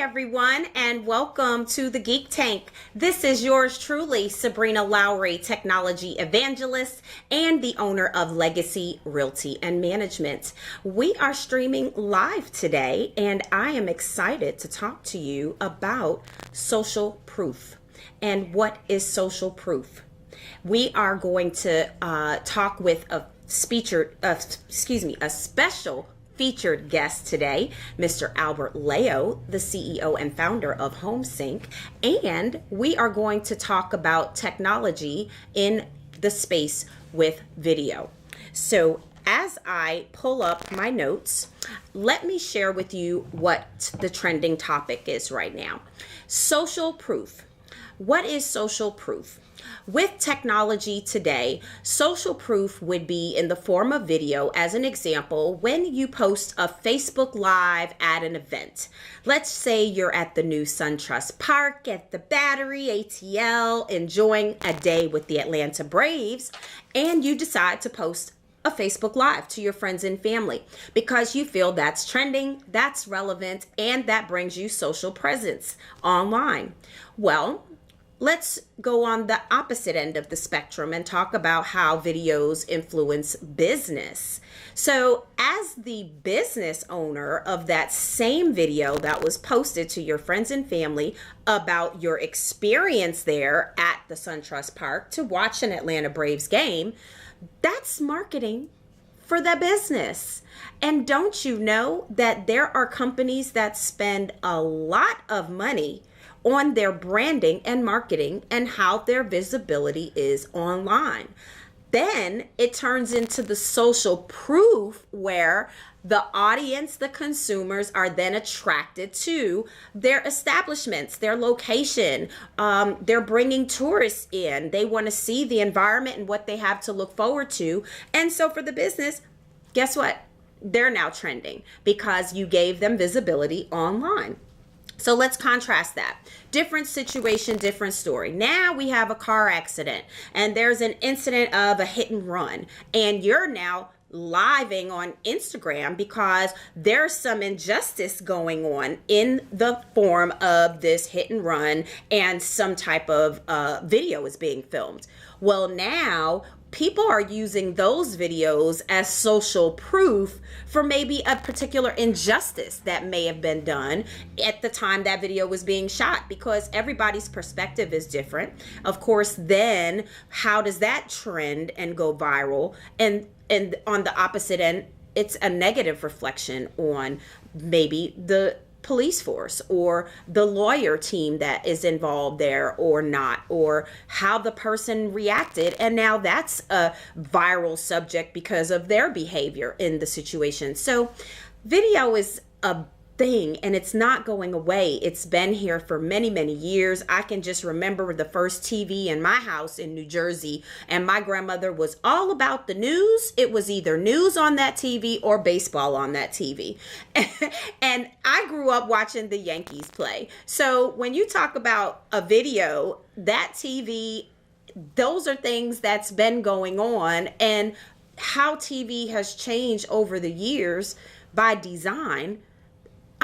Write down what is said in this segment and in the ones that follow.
everyone, and welcome to the Geek Tank. This is yours truly, Sabrina Lowery, technology evangelist and the owner of Legacy Realty and Management. We are streaming live today, and I am excited to talk to you about social proof. And what is social proof? We are going to talk with a special featured guest today, Mr. Albert Leo, the CEO and founder of HomeSync, and we are going to talk about technology in the space with video. So as I pull up my notes, let me share with you what the trending topic is right now. Social proof. What is social proof? With technology today, social proof would be in the form of video. As an example, when you post a Facebook Live at an event, let's say you're at the new SunTrust Park at the Battery ATL, enjoying a day with the Atlanta Braves, and you decide to post a Facebook Live to your friends and family because you feel that's trending, that's relevant, and that brings you social presence online. Well, let's go on the opposite end of the spectrum and talk about how videos influence business. So as the business owner of that same video that was posted to your friends and family about your experience there at the SunTrust Park to watch an Atlanta Braves game, that's marketing for the business. And don't you know that there are companies that spend a lot of money on their branding and marketing and how their visibility is online? Then it turns into the social proof where the audience, the consumers, are then attracted to their establishments, their location. They're bringing tourists in. They want to see the environment and what they have to look forward to. And so for the business, guess what? They're now trending because you gave them visibility online. So let's contrast that. Different situation, different story. Now we have a car accident and there's an incident of a hit and run, and you're now living on Instagram because there's some injustice going on in the form of this hit and run, and some type of video is being filmed. Well, now people are using those videos as social proof for maybe a particular injustice that may have been done at the time that video was being shot, because everybody's perspective is different. Of course, then how does that trend and go viral? And on the opposite end, it's a negative reflection on maybe the police force or the lawyer team that is involved there or not, or how the person reacted. And now that's a viral subject because of their behavior in the situation. So video is a thing, and it's not going away. It's been here for many, many years. I can just remember the first TV in my house in New Jersey, and my grandmother was all about the news. It was either news on that TV or baseball on that TV. And I grew up watching the Yankees play. So when you talk about a video, that TV, those are things that's been going on, and how TV has changed over the years by design.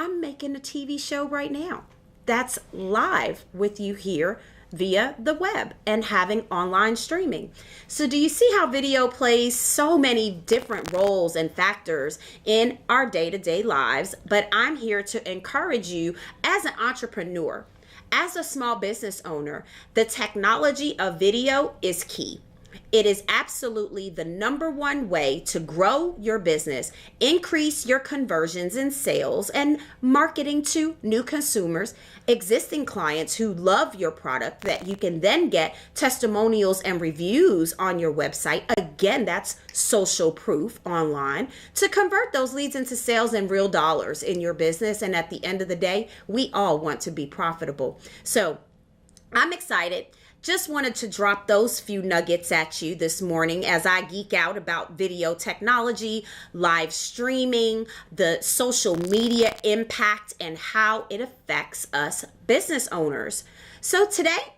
I'm making a TV show right now that's live with you here via the web and having online streaming. So do you see how video plays so many different roles and factors in our day-to-day lives? But I'm here to encourage you as an entrepreneur, as a small business owner. The technology of video is key. It is absolutely the number one way to grow your business, increase your conversions and sales, and marketing to new consumers, existing clients who love your product that you can then get testimonials and reviews on your website. Again, that's social proof online to convert those leads into sales and real dollars in your business. And at the end of the day, we all want to be profitable. So I'm excited. Just wanted to drop those few nuggets at you this morning as I geek out about video technology, live streaming, the social media impact, and how it affects us business owners. So today,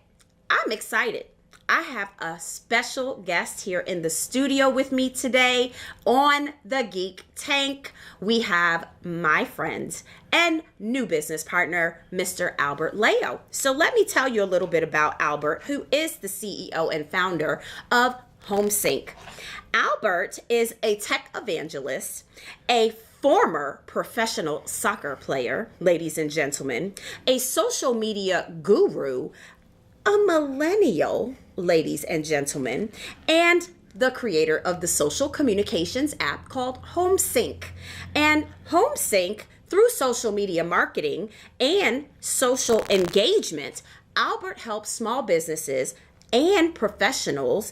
I'm excited. I have a special guest here in the studio with me today on the Geek Tank. We have my friend and new business partner, Mr. Albert Leo. So let me tell you a little bit about Albert, who is the CEO and founder of HomeSync. Albert is a tech evangelist, a former professional soccer player, ladies and gentlemen, a social media guru, a millennial, ladies and gentlemen, and the creator of the social communications app called HomeSync. And HomeSync, through social media marketing and social engagement, Albert helps small businesses and professionals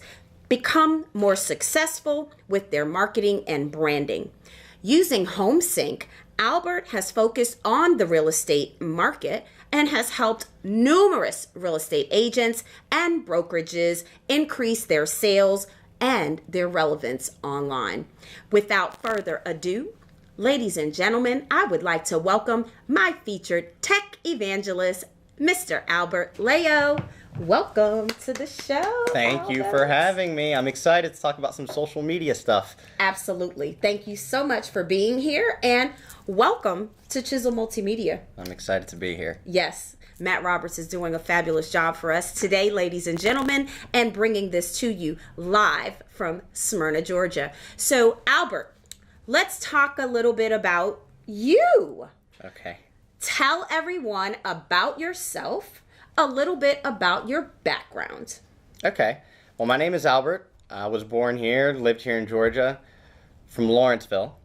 become more successful with their marketing and branding. Using HomeSync, Albert has focused on the real estate market and has helped numerous real estate agents and brokerages increase their sales and their relevance online. Without further ado, ladies and gentlemen, I would like to welcome my featured tech evangelist, Mr. Albert Leo. Welcome to the show. Thank you for having me. I'm excited to talk about some social media stuff. Absolutely. Thank you so much for being here, and welcome to Chisel Multimedia. I'm excited to be here. Yes, Matt Roberts is doing a fabulous job for us today, ladies and gentlemen, and bringing this to you live from Smyrna, Georgia. So, Albert, let's talk a little bit about you. Okay. Tell everyone about yourself, a little bit about your background. Okay. Well, my name is Albert. I was born here, lived here in Georgia, from Lawrenceville.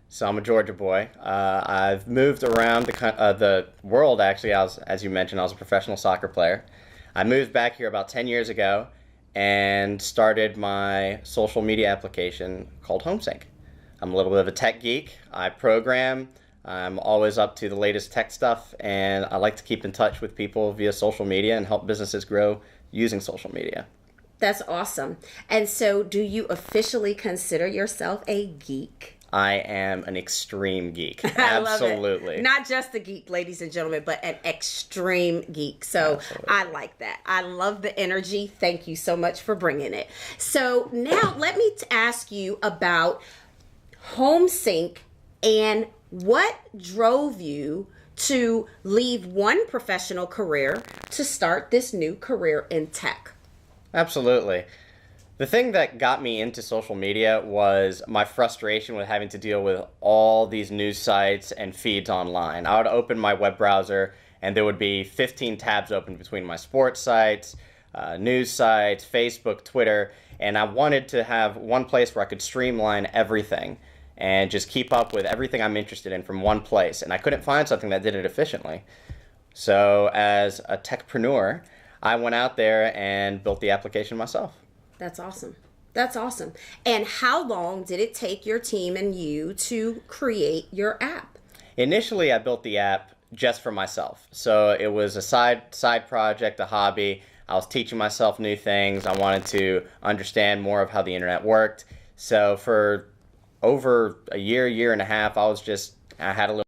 So I'm a Georgia boy. I've moved around the world, actually. As you mentioned, I was a professional soccer player. I moved back here about 10 years ago and started my social media application called HomeSync. I'm a little bit of a tech geek. I program. I'm always up to the latest tech stuff, and I like to keep in touch with people via social media and help businesses grow using social media. That's awesome. And so, do you officially consider yourself a geek? I am an extreme geek. I love Absolutely. it. Not just a geek, ladies and gentlemen, but an extreme geek. So Absolutely. I like that. I love the energy. Thank you so much for bringing it. So now let me ask you about HomeSync and what drove you to leave one professional career to start this new career in tech? Absolutely. The thing that got me into social media was my frustration with having to deal with all these news sites and feeds online. I would open my web browser and there would be 15 tabs open between my sports sites, news sites, Facebook, Twitter, and I wanted to have one place where I could streamline everything and just keep up with everything I'm interested in from one place. And I couldn't find something that did it efficiently. So as a techpreneur, I went out there and built the application myself. That's awesome. That's awesome. And how long did it take your team and you to create your app? Initially, I built the app just for myself. So it was a side project, a hobby. I was teaching myself new things. I wanted to understand more of how the internet worked. So for over a year and a half, I had a little